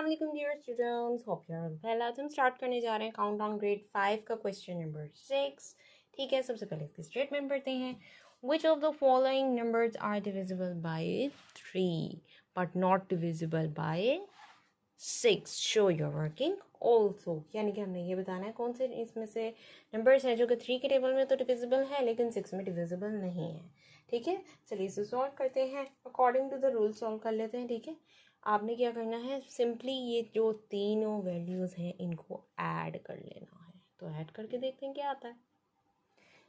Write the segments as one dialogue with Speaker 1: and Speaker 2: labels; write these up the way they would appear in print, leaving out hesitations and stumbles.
Speaker 1: अस्सलाम वालेकुम dear students, hope you are well. आज हम स्टार्ट करने जा रहे हैं काउंटडाउन ग्रेड 5 का क्वेश्चन नंबर 6। ठीक है, सबसे पहले इसकी स्टेटमेंट पढ़ते हैं। Which of the following numbers are divisible by 3 but not divisible by 6? Show your working also. यानी कि हमने ये बताना है कौन से इसमें से नंबर्स हैं जो कि 3 के टेबल में तो डिविजिबल है लेकिन 6 में डिविजिबल नहीं है। ठीक है, चलिए इसे सॉल्व करते हैं। According to the rule solve कर लेते हैं। ठीक है, आपने क्या करना है, सिंपली ये जो तीनों वैल्यूज़ हैं इनको ऐड कर लेना है। तो ऐड करके देखते हैं क्या आता है।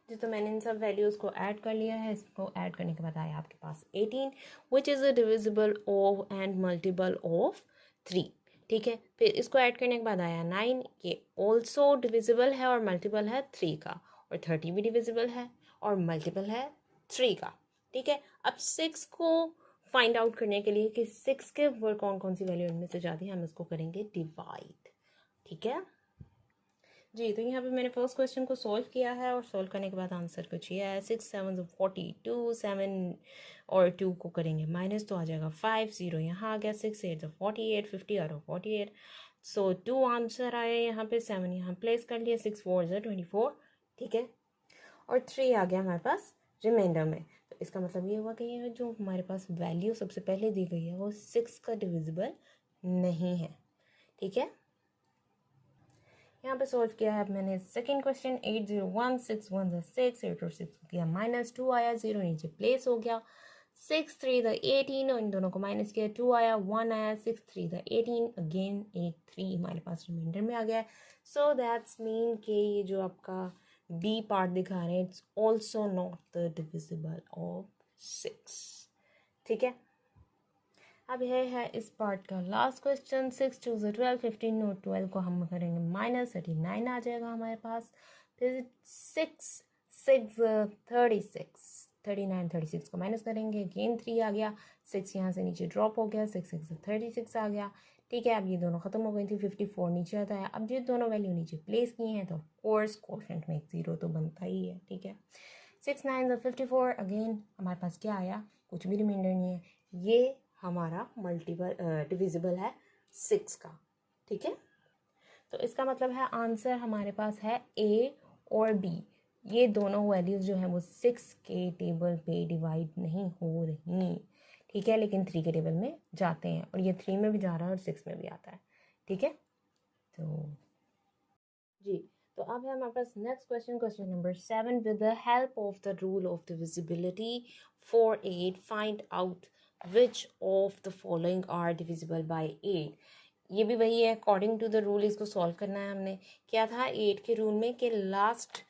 Speaker 1: जी, तो मैंने इन सब वैल्यूज़ को ऐड कर लिया है। इसको ऐड करने के बाद आया आपके पास 18 which is a divisible of and multiple of 3। ठीक है, फिर इसको ऐड करने के बाद आया 9, ये ऑल्सो डिविजिबल है और मल्टीपल है 3 का। और 30 भी डिविजिबल है और मल्टीपल है 3 का। ठीक है, अब 6 को फाइंड आउट करने के लिए कि 6 के ऊपर कौन कौन सी वैल्यू इनमें से जाती है, हम इसको करेंगे डिवाइड। ठीक है जी, तो यहाँ पे मैंने फर्स्ट क्वेश्चन को सॉल्व किया है और सॉल्व करने के बाद आंसर कुछ ये है। 6 7 42, 7 और 2 को करेंगे माइनस तो आ जाएगा 5, 0 यहाँ आ गया, 6 8 48, 50 आउट ऑफ 48। सो 2 आंसर आया यहाँ पे, 7 यहाँ प्लेस कर लिया, 6 4 24। ठीक है, और 3 आ गया हमारे पास रिमाइंडर में। तो इसका मतलब ये हुआ कि ये जो हमारे पास वैल्यू सबसे पहले दी गई है वो 6 का डिविजिबल नहीं है। ठीक है, यहाँ पे सॉल्व किया है अब मैंने सेकंड क्वेश्चन। 8 0 1 6 1 6, 8 और 6 किया माइनस, 2 आया, 0 नीचे प्लेस हो गया, 6 3 18 और इन दोनों को माइनस किया, 2 आया, 1 आया, 6 3 18 अगेन 8 3 हमारे पास रिमाइंडर में आ गया। सो दैट्स मीन कि ये जो आपका बी पार्ट दिखा रहे हैं it's also not the divisible of 6। ठीक है, अब यह है इस पार्ट का लास्ट क्वेश्चन। 6 2 12, 15 और 12 को हम करेंगे माइनस, 39 आ जाएगा हमारे पास। फिर 6 6 36, 39 36 को माइनस करेंगे, अगेन 3 आ गया, 6 यहाँ से नीचे ड्रॉप हो गया, 6 6 36 आ गया। ठीक है, अब ये दोनों खत्म हो गई थी, 54 नीचे आता है। अब ये दोनों वैल्यू नीचे प्लेस की हैं तो कोर्स कोशेंट में एक 0 तो बनता ही है। ठीक है, 6 9 54, अगेन हमारे पास क्या आया, कुछ भी रिमाइंडर नहीं है। ये हमारा मल्टीपल डिविजिबल है 6 का। ठीक है, तो इसका मतलब है आंसर हमारे पास है ए और बी। ये दोनों वैल्यूज़ जो हैं वो 6 के टेबल पे डिवाइड नहीं हो रही। ठीक है, लेकिन 3 के टेबल में जाते हैं और ये 3 में भी जा रहा है और 6 में भी आता है। ठीक है, तो जी, तो अब है हमारे पास next question, question number 7। With the help of the rule of divisibility for 8 find out which of the following are divisible by 8। ये भी वही है, अकॉर्डिंग टू द रूल इसको सॉल्व करना है हमने। क्या था 8 के रूल में कि लास्ट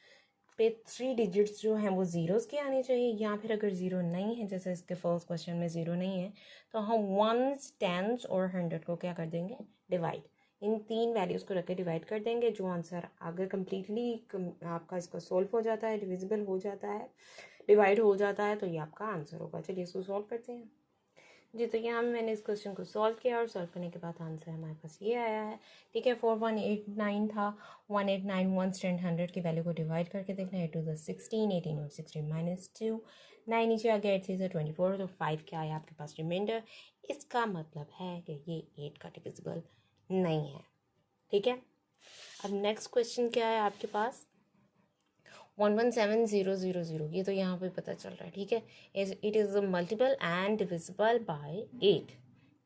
Speaker 1: पे 3 डिजिट्स जो हैं वो ज़ीरोज़ के आने चाहिए, या फिर अगर ज़ीरो नहीं है जैसे इसके फर्स्ट क्वेश्चन में ज़ीरो नहीं है तो हम 1s 10s और 100 को क्या कर देंगे, डिवाइड। इन 3 वैल्यूज़ को रख के डिवाइड कर देंगे। जो आंसर अगर कम्प्लीटली आपका इसका सॉल्व हो जाता है, डिविजिबल हो जाता है, डिवाइड हो जाता है, तो ये आपका आंसर होगा। चलिए इसको सॉल्व करते हैं। जी, तो यहाँ मैंने इस क्वेश्चन को सॉल्व किया और सॉल्व करने के बाद आंसर हमारे पास ये आया है। ठीक है, 4189 था, 189 1 10 100 की वैल्यू को डिवाइड करके देखना है। 2 द 16, 18 और 16 माइनस 2, 9 नीचे आ गया, 8 से 24, तो 5 क्या आया आपके पास रिमाइंडर। इसका मतलब है कि ये 8 का डिविजिबल नहीं है। ठीक है, अब नेक्स्ट क्वेश्चन क्या है आपके पास, 117000, ये तो यहाँ पे पता चल रहा है। ठीक है, it is multiple and divisible by 8।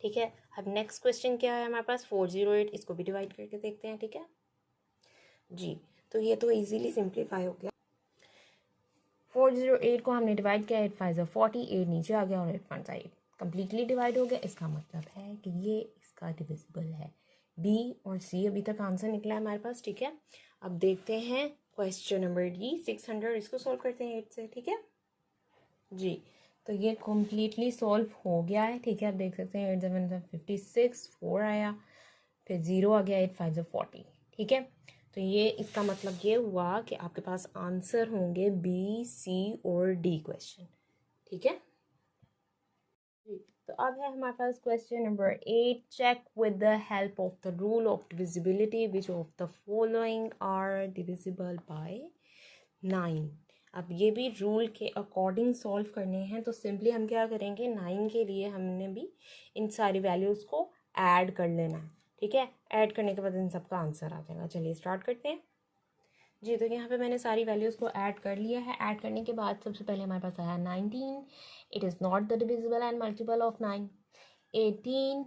Speaker 1: ठीक है, अब नेक्स्ट क्वेश्चन क्या है हमारे पास, 408, इसको भी डिवाइड करके देखते हैं। ठीक है जी, तो ये तो इजीली सिंप्लीफाई हो गया। 408 को हमने डिवाइड किया, 8 5 40, 8 नीचे आ गया और 8 5 8 कम्प्लीटली डिवाइड हो गया। इसका मतलब है कि ये इसका डिविजिबल है। बी और सी अभी तक आंसर निकला है हमारे पास। ठीक है, अब देखते हैं क्वेश्चन नंबर डी 600, इसको सॉल्व करते हैं 8 से। ठीक है जी, तो ये कम्प्लीटली सॉल्व हो गया है। ठीक है, आप देख सकते हैं 8 7 56, 4 आया, फिर 0 आ गया, 8 5 40। ठीक है, तो ये इसका मतलब ये हुआ कि आपके पास आंसर होंगे बी सी और डी क्वेश्चन। ठीक है जी, तो अब है हमारे पास question number 8। Check with the help of the rule of divisibility which of the following are divisible by 9। अब ये भी रूल के अकॉर्डिंग सॉल्व करने हैं, तो सिंपली हम क्या करेंगे, 9 के लिए हमने भी इन सारी वैल्यूज़ को ऐड कर लेना है। ठीक है, ऐड करने के बाद इन सबका आंसर आ जाएगा। चलिए स्टार्ट करते हैं जी। तो यहाँ पे मैंने सारी वैल्यूज़ को ऐड कर लिया है। ऐड करने के बाद सबसे पहले हमारे पास आया 19, it is not the divisible and multiple of 9। 18,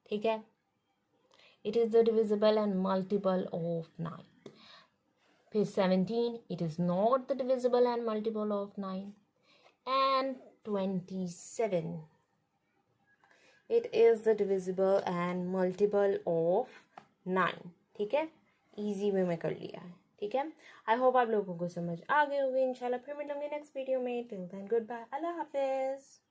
Speaker 1: ठीक है, it is the divisible and multiple of 9। फिर 17, it is not the divisible and multiple of 9। And 27, it is the divisible and multiple of 9। ठीक है, easy way में कर लिया है। ठीक है, आई होप आप लोगों को समझ आ गई होगी। इंशाल्लाह फिर मिलेंगे नेक्स्ट वीडियो में। टिल देन गुड बाय, अल्लाह हाफिज़।